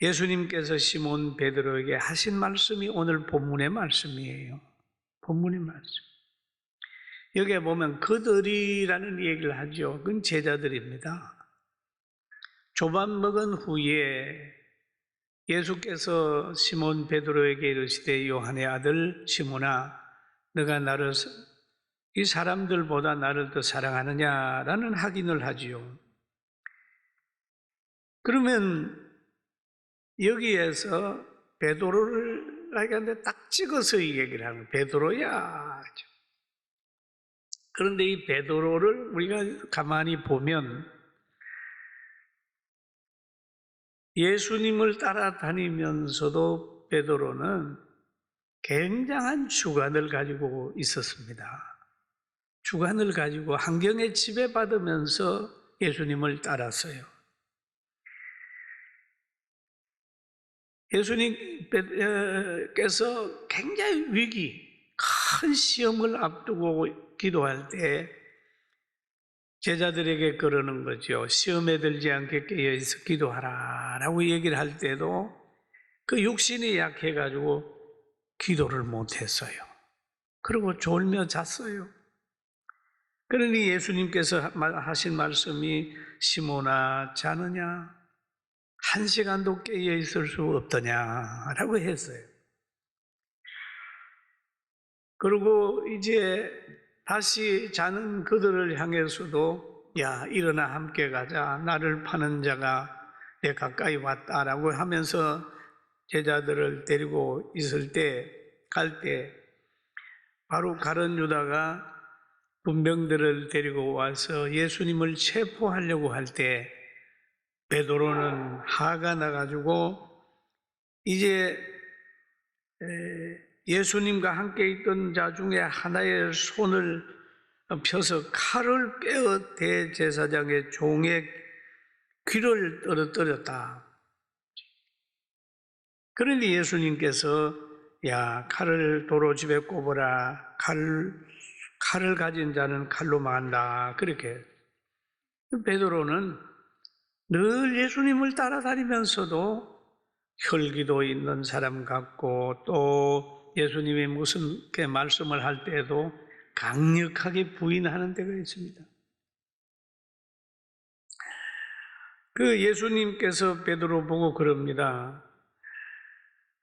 예수님께서 시몬 베드로에게 하신 말씀이 오늘 본문의 말씀이에요. 본문의 말씀. 여기에 보면 그들이라는 얘기를 하죠. 그건 제자들입니다. 조반 먹은 후에 예수께서 시몬 베드로에게 이르시되 요한의 아들 시몬아 너가 나를 이 사람들보다 나를 더 사랑하느냐라는 확인을 하지요. 그러면 여기에서 베드로를 나에게 딱 찍어서 이 얘기를 하는 베드로야. 그런데 이 베드로를 우리가 가만히 보면 예수님을 따라다니면서도 베드로는 굉장한 주관을 가지고 있었습니다. 주관을 가지고 환경에 지배받으면서 예수님을 따랐어요. 예수님께서 굉장히 큰 시험을 앞두고 기도할 때 제자들에게 그러는 거죠. 시험에 들지 않게 깨어있어 기도하라 라고 얘기를 할 때도 그 육신이 약해가지고 기도를 못했어요. 그리고 졸며 잤어요. 그러니 예수님께서 하신 말씀이 시몬아 자느냐? 한 시간도 깨어 있을 수 없더냐라고 했어요. 그리고 이제 다시 자는 그들을 향해서도 야 일어나 함께 가자. 나를 파는 자가 내 가까이 왔다라고 하면서 제자들을 데리고 있을 때 갈 때 바로 가룟 유다가 군병들을 데리고 와서 예수님을 체포하려고 할 때 베드로는 화가 나가지고 이제 예수님과 함께 있던 자 중에 하나의 손을 펴서 칼을 빼어 대제사장의 종의 귀를 떨어뜨렸다. 그러니 예수님께서 야 칼을 도로집에 꼽으라. 칼을 가진 자는 칼로 만다. 그렇게 베드로는 늘 예수님을 따라다니면서도 혈기도 있는 사람 같고 또 예수님이 무슨 말씀을 할 때에도 강력하게 부인하는 데가 있습니다. 그 예수님께서 베드로 보고 그럽니다.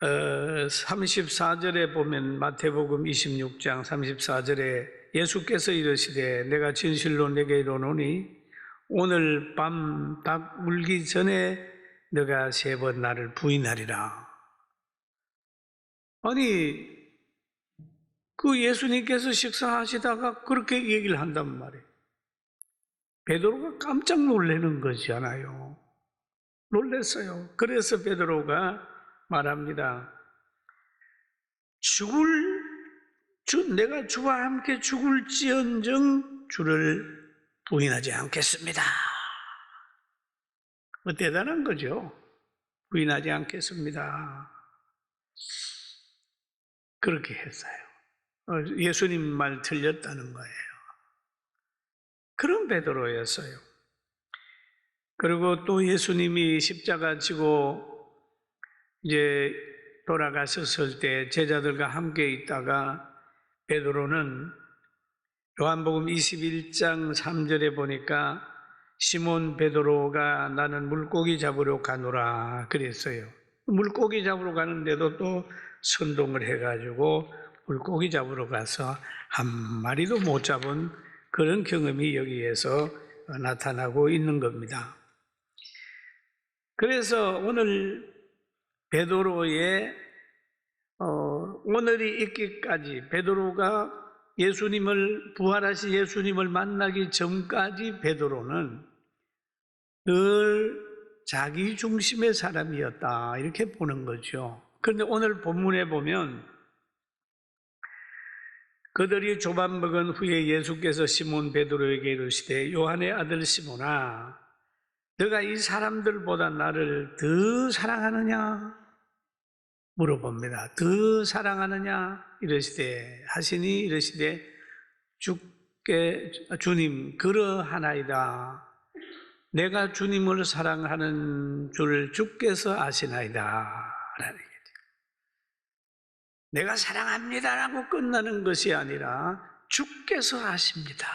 34절에 보면 마태복음 26장 34절에 예수께서 이르시되 내가 진실로 내게 이르노니 오늘 밤 닭 울기 전에 너가 3번 나를 부인하리라. 아니 그 예수님께서 식사하시다가 그렇게 얘기를 한단 말이에요. 베드로가 깜짝 놀라는 거잖아요. 놀랐어요. 그래서 베드로가 말합니다. 내가 주와 함께 죽을지언정 주를 부인하지 않겠습니다. 대단한 거죠. 부인하지 않겠습니다. 그렇게 했어요. 예수님 말 틀렸다는 거예요. 그런 베드로였어요. 그리고 또 예수님이 십자가 지고 이제 돌아가셨을 때 제자들과 함께 있다가 베드로는 요한복음 21장 3절에 보니까 시몬 베드로가 나는 물고기 잡으러 가노라 그랬어요. 물고기 잡으러 가는데도 또 선동을 해가지고 물고기 잡으러 가서 한 마리도 못 잡은 그런 경험이 여기에서 나타나고 있는 겁니다. 그래서 오늘 베드로의 오늘이 있기까지 베드로가 부활하신 예수님을 만나기 전까지 베드로는 늘 자기 중심의 사람이었다 이렇게 보는 거죠. 그런데 오늘 본문에 보면 그들이 조반 먹은 후에 예수께서 시몬 베드로에게 이르시되 요한의 아들 시몬아 너가 이 사람들보다 나를 더 사랑하느냐 물어봅니다. 더 사랑하느냐 이르시되 주님 그러하나이다. 내가 주님을 사랑하는 줄 주께서 아시나이다 라는 얘기죠. 내가 사랑합니다라고 끝나는 것이 아니라 주께서 아십니다.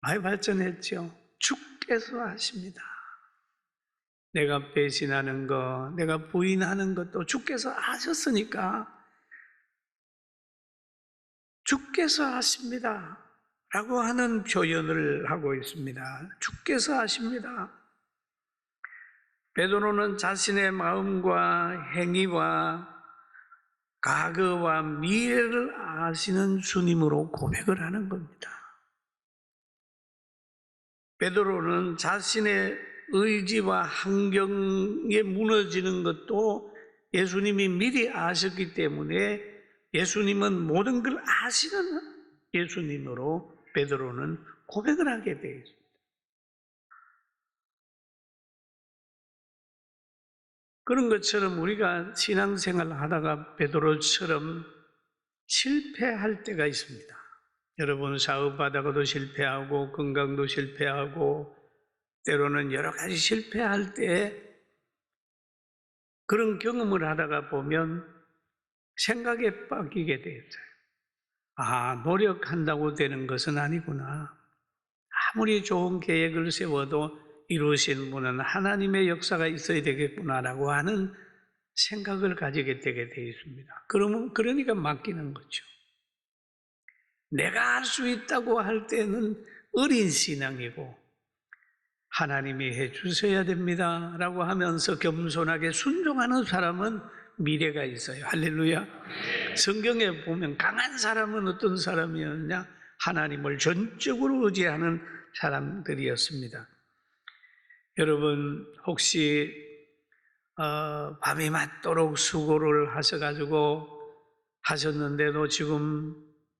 많이 발전했죠. 주께서 아십니다. 내가 배신하는 것, 내가 부인하는 것도 주께서 아셨으니까 주께서 아십니다 라고 하는 표현을 하고 있습니다. 주께서 아십니다. 베드로는 자신의 마음과 행위와 과거와 미래를 아시는 주님으로 고백을 하는 겁니다. 베드로는 자신의 의지와 환경에 무너지는 것도 예수님이 미리 아셨기 때문에 예수님은 모든 걸 아시는 예수님으로 베드로는 고백을 하게 되어 있습니다. 그런 것처럼 우리가 신앙생활을 하다가 베드로처럼 실패할 때가 있습니다. 여러분 사업하다가도 실패하고 건강도 실패하고 때로는 여러 가지 실패할 때 그런 경험을 하다가 보면 생각에 빠지게 되었어요. 아, 노력한다고 되는 것은 아니구나. 아무리 좋은 계획을 세워도 이루신 분은 하나님의 역사가 있어야 되겠구나라고 하는 생각을 가지게 되게 되어 있습니다. 그러니까 맡기는 거죠. 내가 할 수 있다고 할 때는 어린 신앙이고 하나님이 해주셔야 됩니다 라고 하면서 겸손하게 순종하는 사람은 미래가 있어요. 할렐루야. 성경에 보면 강한 사람은 어떤 사람이었냐? 하나님을 전적으로 의지하는 사람들이었습니다. 여러분 혹시 밤이 맞도록 수고를 하셔가지고 하셨는데도 지금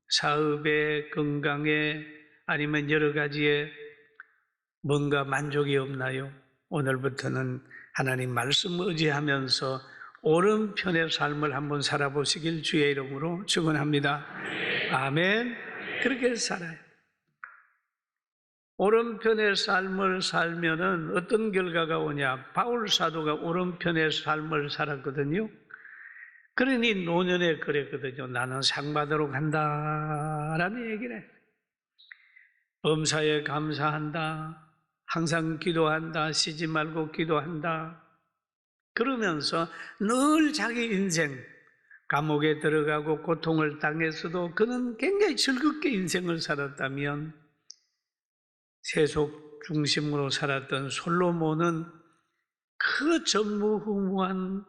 사업에 건강에 아니면 여러 가지에 뭔가 만족이 없나요? 오늘부터는 하나님 말씀 의지하면서 오른편의 삶을 한번 살아보시길 주의 이름으로 축원합니다. 아멘. 그렇게 살아요. 오른편의 삶을 살면은 어떤 결과가 오냐? 바울 사도가 오른편의 삶을 살았거든요. 그러니 노년에 그랬거든요. 나는 상 받으러 간다라는 얘기를 해요. 범사에 감사한다. 항상 기도한다. 쉬지 말고 기도한다. 그러면서 늘 자기 인생, 감옥에 들어가고 고통을 당했어도 그는 굉장히 즐겁게 인생을 살았다면 세속 중심으로 살았던 솔로몬은 그 전무후무한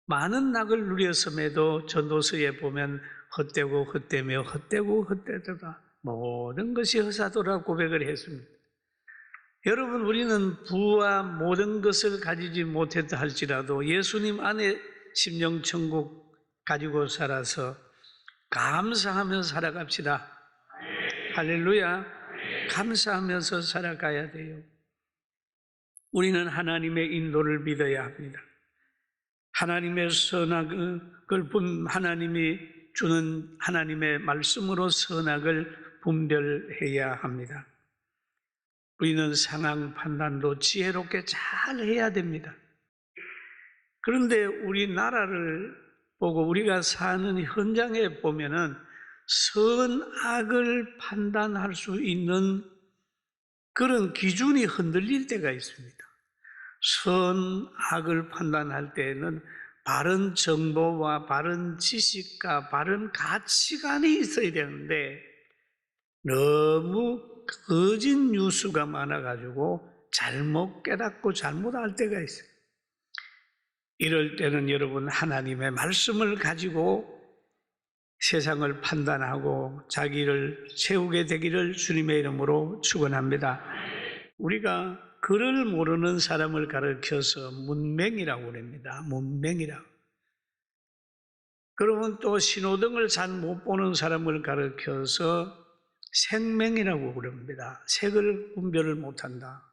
많은 낙을 누렸음에도 전도서에 보면 헛되고 헛되며 헛되고 헛되다가 모든 것이 허사도라 고백을 했습니다. 여러분 우리는 부와 모든 것을 가지지 못했다 할지라도 예수님 안에 심령천국 가지고 살아서 감사하며 살아갑시다. 할렐루야. 감사하면서 살아가야 돼요. 우리는 하나님의 인도를 믿어야 합니다. 하나님의 선악을 하나님이 주는 하나님의 말씀으로 선악을 분별해야 합니다. 우리는 상황 판단도 지혜롭게 잘 해야 됩니다. 그런데 우리나라를 보고 우리가 사는 현장에 보면은 선악을 판단할 수 있는 그런 기준이 흔들릴 때가 있습니다. 선악을 판단할 때에는 바른 정보와 바른 지식과 바른 가치관이 있어야 되는데 너무 거짓 뉴스가 많아가지고 잘못 깨닫고 잘못할 때가 있어요. 이럴 때는 여러분 하나님의 말씀을 가지고 세상을 판단하고 자기를 세우게 되기를 주님의 이름으로 축원합니다. 우리가 글을 모르는 사람을 가르쳐서 문맹이라고 그럽니다. 문맹이라고. 그러면 또 신호등을 잘 못 보는 사람을 가르쳐서 생맹이라고 그럽니다. 색을 분별을 못한다.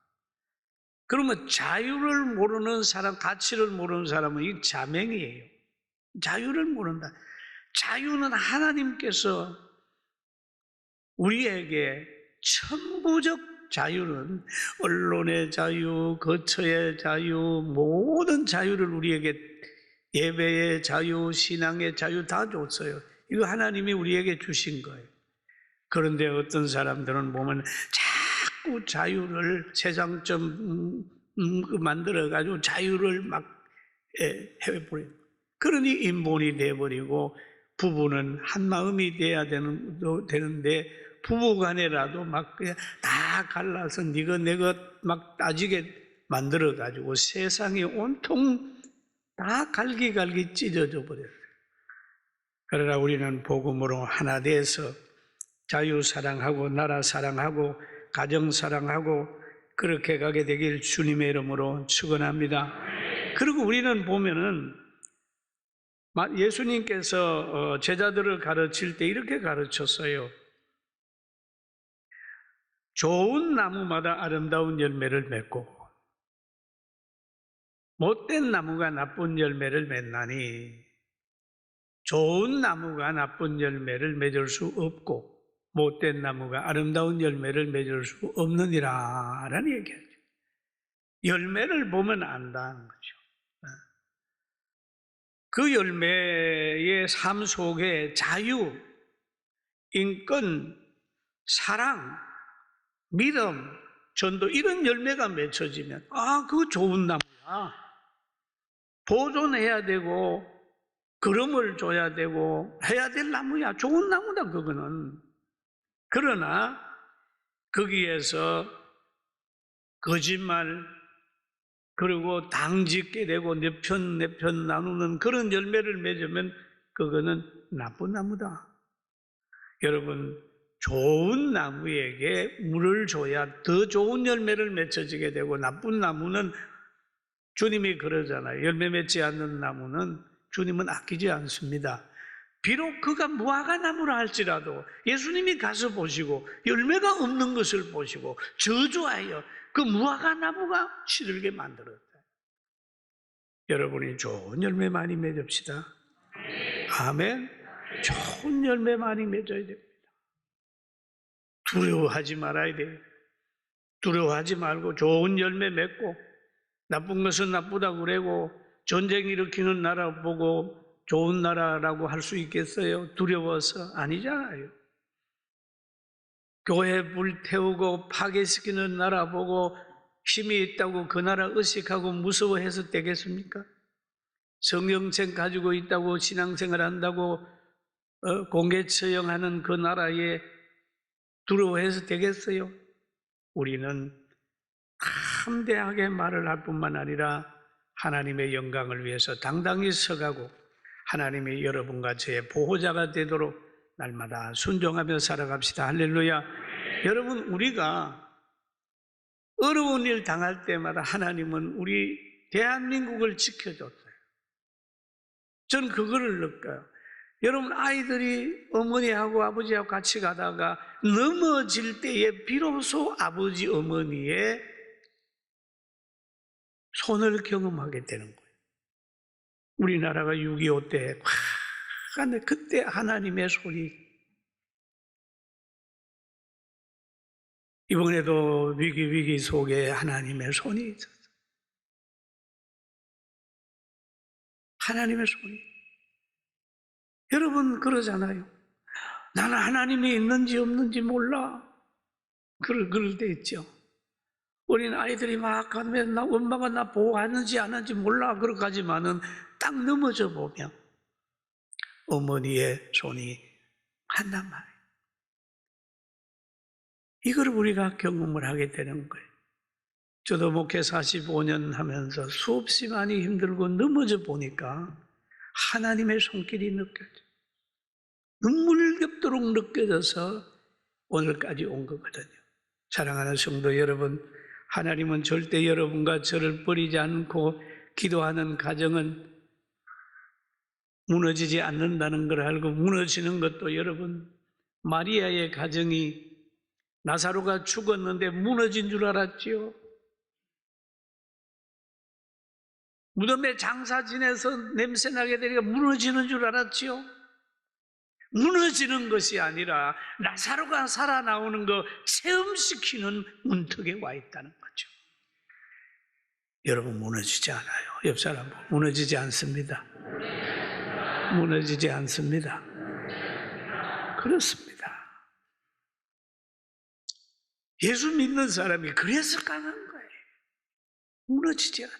그러면 자유를 모르는 사람, 가치를 모르는 사람은 이 자맹이에요. 자유를 모른다. 자유는 하나님께서 우리에게 천부적 자유는 언론의 자유, 거처의 자유, 모든 자유를 우리에게 예배의 자유, 신앙의 자유 다 줬어요. 이거 하나님이 우리에게 주신 거예요. 그런데 어떤 사람들은 보면 자꾸 자유를 세상점 만들어가지고 자유를 막 해버려요. 그러니 인본이 돼버리고 부부는 한 마음이 돼야 되는데 부부간에라도 막 그냥 다 갈라서 네가 내가 막 따지게 만들어가지고 세상이 온통 다 갈기갈기 찢어져 버려요. 그러나 우리는 복음으로 하나 돼서 자유 사랑하고 나라 사랑하고 가정 사랑하고 그렇게 가게 되길 주님의 이름으로 축원합니다. 그리고 우리는 보면은 예수님께서 제자들을 가르칠 때 이렇게 가르쳤어요. 좋은 나무마다 아름다운 열매를 맺고 못된 나무가 나쁜 열매를 맺나니 좋은 나무가 나쁜 열매를 맺을 수 없고 못된 나무가 아름다운 열매를 맺을 수 없느니라 라는 얘기하죠. 열매를 보면 안다는 거죠. 그 열매의 삶 속에 자유, 인권, 사랑, 믿음, 전도 이런 열매가 맺혀지면 그거 좋은 나무야. 보존해야 되고 그름을 줘야 되고 해야 될 나무야. 좋은 나무다 그거는. 그러나 거기에서 거짓말 그리고 당짓게 되고 내 편 나누는 그런 열매를 맺으면 그거는 나쁜 나무다. 여러분 좋은 나무에게 물을 줘야 더 좋은 열매를 맺혀지게 되고 나쁜 나무는 주님이 그러잖아요. 열매 맺지 않는 나무는 주님은 아끼지 않습니다. 비록 그가 무화과 나무라 할지라도 예수님이 가서 보시고 열매가 없는 것을 보시고 저주하여 그 무화과 나무가 시들게 만들었다. 여러분이 좋은 열매 많이 맺읍시다. 아멘. 좋은 열매 많이 맺어야 됩니다. 두려워하지 말아야 돼요. 두려워하지 말고 좋은 열매 맺고 나쁜 것은 나쁘다고 그러고 전쟁 일으키는 나라 보고 좋은 나라라고 할 수 있겠어요? 두려워서? 아니잖아요. 교회 불태우고 파괴시키는 나라 보고 힘이 있다고 그 나라 의식하고 무서워해서 되겠습니까? 성경책 가지고 있다고 신앙생활 한다고 공개 처형하는 그 나라에 두려워해서 되겠어요? 우리는 담대하게 말을 할 뿐만 아니라 하나님의 영광을 위해서 당당히 서가고 하나님이 여러분과 저의 보호자가 되도록 날마다 순종하며 살아갑시다. 할렐루야. 여러분 우리가 어려운 일 당할 때마다 하나님은 우리 대한민국을 지켜줬어요. 저는 그거를 느껴요. 여러분 아이들이 어머니하고 아버지하고 같이 가다가 넘어질 때에 비로소 아버지 어머니의 손을 경험하게 되는 거예요. 우리나라가 6.25 때 근데 그때 하나님의 손이 이번에도 위기 속에 하나님의 손이 있었어요. 하나님의 손이. 여러분 그러잖아요. 나는 하나님이 있는지 없는지 몰라. 그럴 때 있죠. 어린 아이들이 막 가면 엄마가 나 보호하는지 안 하는지 몰라. 그렇게 하지만은 딱 넘어져 보면 어머니의 손이 한단 말이에요. 이걸 우리가 경험을 하게 되는 거예요. 저도 목회 45년 하면서 수없이 많이 힘들고 넘어져 보니까 하나님의 손길이 느껴져요. 눈물겹도록 느껴져서 오늘까지 온 거거든요. 사랑하는 성도 여러분, 하나님은 절대 여러분과 저를 버리지 않고 기도하는 가정은 무너지지 않는다는 걸 알고 무너지는 것도 여러분 마리아의 가정이 나사로가 죽었는데 무너진 줄 알았지요. 무덤에 장사 지내서 냄새나게 되니까 무너지는 줄 알았지요. 무너지는 것이 아니라 나사로가 살아나오는 거 체험시키는 문턱에 와 있다는 거죠. 여러분, 무너지지 않아요. 옆 사람 무너지지 않습니다. 무너지지 않습니다. 그렇습니다. 예수 믿는 사람이 그래서 강한 거예요. 무너지지 않아요.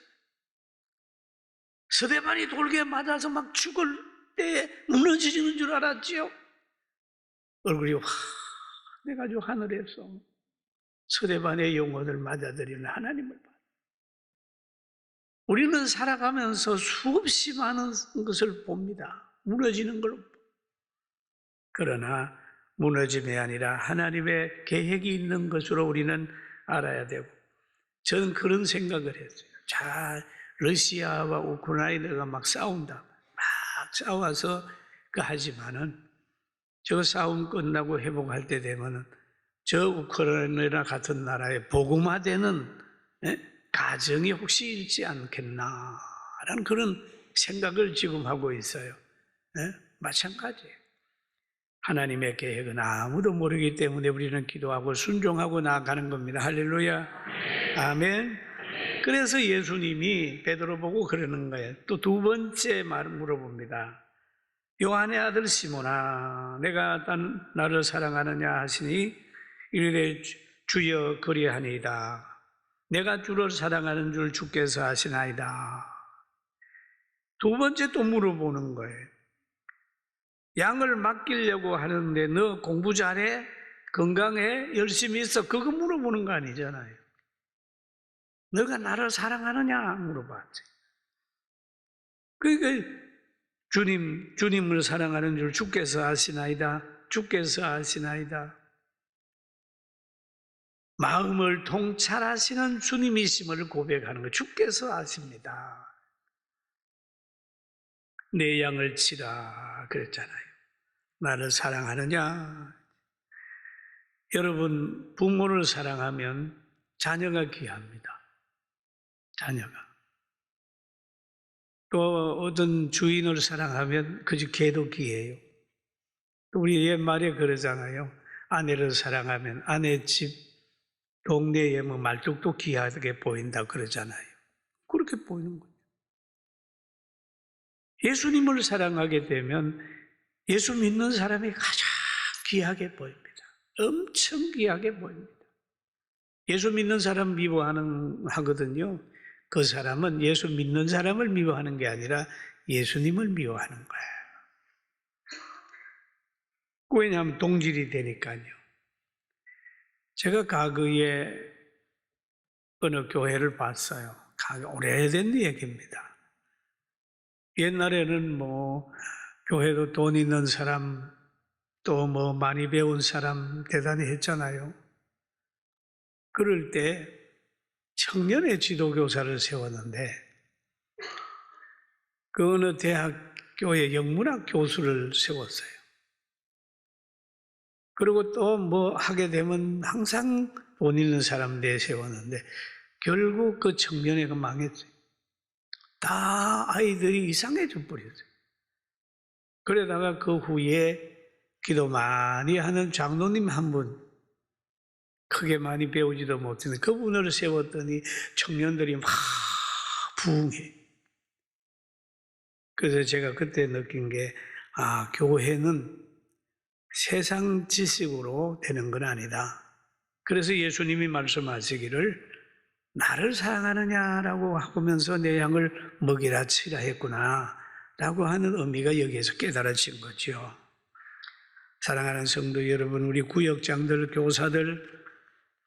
스데반이 돌에 맞아서 막 죽을 때 무너지는 줄 알았지요. 얼굴이 내가지고 하늘에서 스데반의 영혼을 맞아들이는 하나님을 봐. 우리는 살아가면서 수없이 많은 것을 봅니다. 무너지는 걸. 그러나 무너짐이 아니라 하나님의 계획이 있는 것으로 우리는 알아야 되고, 저는 그런 생각을 했어요. 자, 러시아와 우크라이나가 막 싸운다. 막 싸워서 하지만은 저 싸움 끝나고 회복할 때 되면은 저 우크라이나 같은 나라에 복음화되는 가정이 혹시 있지 않겠나라는 그런 생각을 지금 하고 있어요. 마찬가지예요. 하나님의 계획은 아무도 모르기 때문에 우리는 기도하고 순종하고 나아가는 겁니다. 할렐루야. 아멘. 그래서 예수님이 베드로 보고 그러는 거예요. 또 두 번째 말을 물어봅니다. 요한의 아들 시몬아, 내가 나를 사랑하느냐 하시니 이르되 주여 그리하니이다. 내가 주를 사랑하는 줄 주께서 아시나이다. 두 번째 또 물어보는 거예요. 양을 맡기려고 하는데 너 공부 잘해? 건강해? 열심히 있어? 그거 물어보는 거 아니잖아요. 너가 나를 사랑하느냐 물어봤지. 그러니까 주님을 사랑하는 줄 주께서 아시나이다. 주께서 아시나이다. 마음을 통찰하시는 주님이심을 고백하는 거. 주께서 아십니다. 내 양을 치라 그랬잖아요. 나를 사랑하느냐? 여러분, 부모를 사랑하면 자녀가 귀합니다. 자녀가. 또 어떤 주인을 사랑하면 그 집 개도 귀해요. 또 우리 옛말에 그러잖아요. 아내를 사랑하면 아내 집 동네에 뭐 말뚝도 귀하게 보인다 그러잖아요. 그렇게 보이는 거예요. 예수님을 사랑하게 되면 예수 믿는 사람이 가장 귀하게 보입니다. 엄청 귀하게 보입니다. 예수 믿는 사람 미워하거든요. 그 사람은 예수 믿는 사람을 미워하는 게 아니라 예수님을 미워하는 거예요. 왜냐하면 동질이 되니까요. 제가 과거에 어느 교회를 봤어요. 오래된 얘기입니다. 옛날에는 교회도 돈 있는 사람, 또 많이 배운 사람 대단히 했잖아요. 그럴 때 청년의 지도교사를 세웠는데 그 어느 대학교의 영문학 교수를 세웠어요. 그리고 또 하게 되면 항상 돈 있는 사람 내세웠는데 결국 그 청년회가 망했어요. 다 아이들이 이상해져 버렸어요. 그러다가 그 후에 기도 많이 하는 장로님 한 분, 크게 많이 배우지도 못했는데 그분을 세웠더니 청년들이 막 부흥해. 그래서 제가 그때 느낀 게, 교회는 세상 지식으로 되는 건 아니다. 그래서 예수님이 말씀하시기를 나를 사랑하느냐라고 하면서 내 양을 먹이라 치라 했구나 라고 하는 의미가 여기에서 깨달아진 거죠. 사랑하는 성도 여러분, 우리 구역장들, 교사들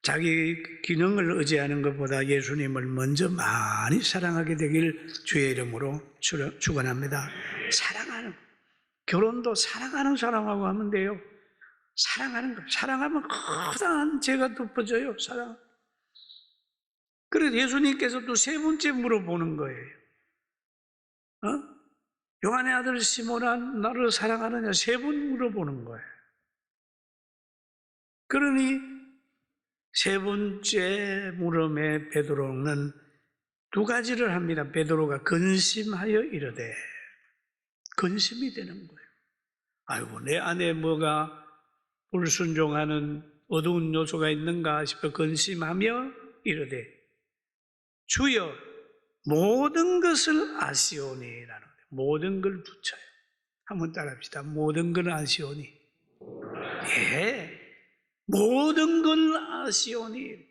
자기 기능을 의지하는 것보다 예수님을 먼저 많이 사랑하게 되길 주의 이름으로 축원합니다. 사랑하는, 결혼도 사랑하는 사람하고 하면 돼요. 사랑하는 거. 사랑하면 커다란 죄가 덮어져요. 사랑. 그래서 예수님께서 또 세 번째 물어보는 거예요. 요한의 아들 시몬아, 나를 사랑하느냐? 세 번 물어보는 거예요. 그러니 세 번째 물음에 베드로는 두 가지를 합니다. 베드로가 근심하여 이르되, 근심이 되는 거예요. 아이고, 내 안에 뭐가 불순종하는 어두운 요소가 있는가 싶어 근심하며 이르되 주여 모든 것을 아시오니라는 거예요. 모든 걸 붙여요. 한번 따라합시다. 모든 걸 아시오니. 예, 모든 걸 아시오니.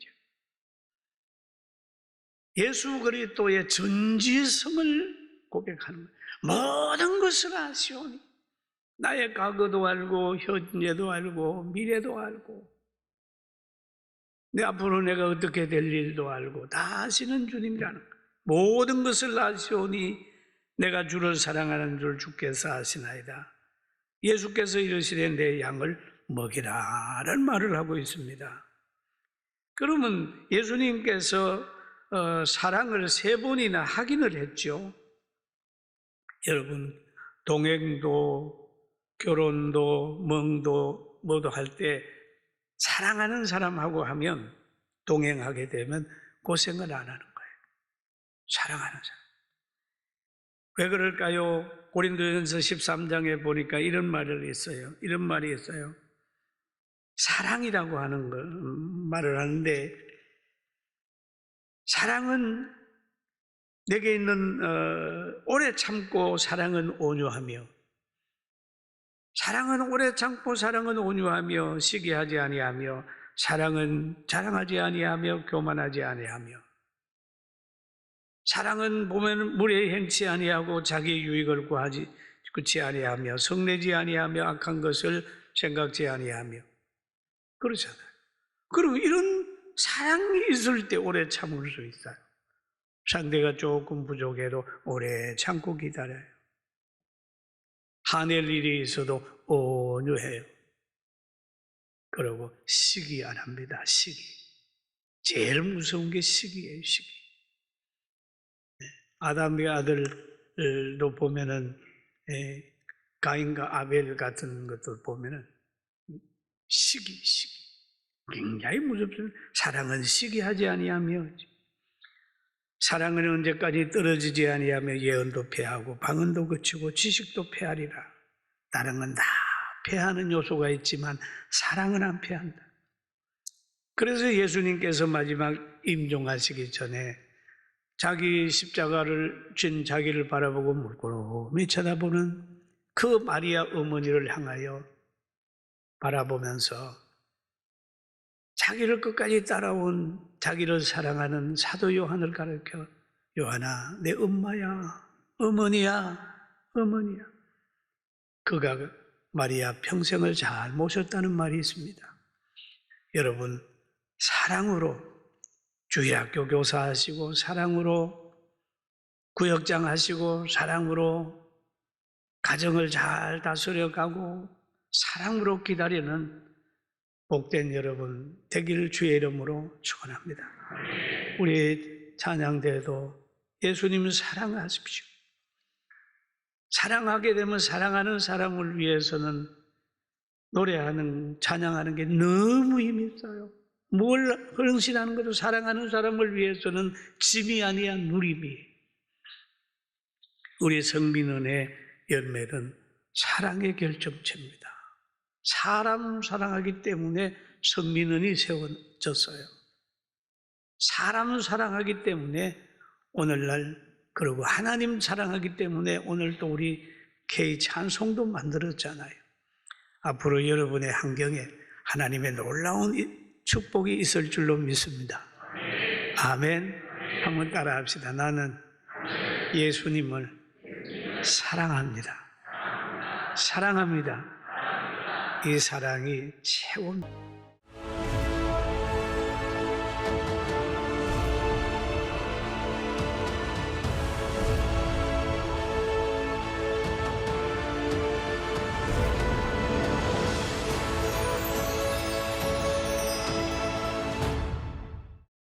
예수 그리스도의 전지성을 고백하는 거예요. 모든 것을 아시오니. 나의 과거도 알고 현재도 알고 미래도 알고 내 앞으로 내가 어떻게 될 일도 알고 다 아시는 주님이라는 거예요. 모든 것을 아시오니 내가 주를 사랑하는 줄 주께서 아시나이다. 예수께서 이르시되 내 양을 먹이라라는 말을 하고 있습니다. 그러면 예수님께서 사랑을 3번이나 확인을 했죠. 여러분, 동행도 결혼도 멍도 뭐도 할 때 사랑하는 사람하고 하면 동행하게 되면 고생을 안 하는 거예요. 사랑하는 사람. 왜 그럴까요? 고린도전서 13장에 보니까 이런 말을 했어요. 이런 말이 있어요. 사랑이라고 하는 걸 말을 하는데 사랑은 내게 있는 오래 참고 사랑은 온유하며 사랑은 오래 참고 사랑은 온유하며 시기하지 아니하며 사랑은 자랑하지 아니하며 교만하지 아니하며 사랑은 보면 물에 행치 아니하고 자기 유익을 구치 아니하며 성내지 아니하며 악한 것을 생각지 아니하며 그렇잖아요. 그럼 이런 사랑이 있을 때 오래 참을 수 있어요. 상대가 조금 부족해도 오래 참고 기다려요. 화낼 일이 있어도 온유해요. 그리고 시기 안 합니다. 시기. 제일 무서운 게 시기예요. 시기. 아담의 아들도 보면은 가인과 아벨 같은 것들 보면은 시기. 굉장히 무섭습니다. 사랑은 시기하지 아니하며 사랑은 언제까지 떨어지지 아니하며 예언도 패하고 방언도 그치고 지식도 패하리라. 다른 건 다 패하는 요소가 있지만 사랑은 안 패한다. 그래서 예수님께서 마지막 임종하시기 전에 자기 십자가를 진 자기를 바라보고 물끄러미 쳐다보는 그 마리아 어머니를 향하여 바라보면서 자기를 끝까지 따라온 자기를 사랑하는 사도 요한을 가르쳐 요한아 내 엄마야 어머니야. 그가 마리아 평생을 잘 모셨다는 말이 있습니다. 여러분 사랑으로 주일학교 교사하시고 사랑으로 구역장 하시고 사랑으로 가정을 잘 다스려가고 사랑으로 기다리는 복된 여러분 되기를 주의 이름으로 축원합니다. 우리 찬양대도 예수님을 사랑하십시오. 사랑하게 되면 사랑하는 사람을 위해서는 노래하는 찬양하는 게 너무 힘이 있어요. 뭘 헌신하는 것도 사랑하는 사람을 위해서는 짐이 아니야 누림이. 우리 성민은의 열매는 사랑의 결정체입니다. 사람 사랑하기 때문에 성민은이 세워졌어요. 사람 사랑하기 때문에 오늘날 그리고 하나님 사랑하기 때문에 오늘 또 우리 K 찬송도 만들었잖아요. 앞으로 여러분의 환경에 하나님의 놀라운 축복이 있을 줄로 믿습니다. 아멘. 한번 따라 합시다. 나는 예수님을 사랑합니다. 사랑합니다. 이 사랑이 최고입니다.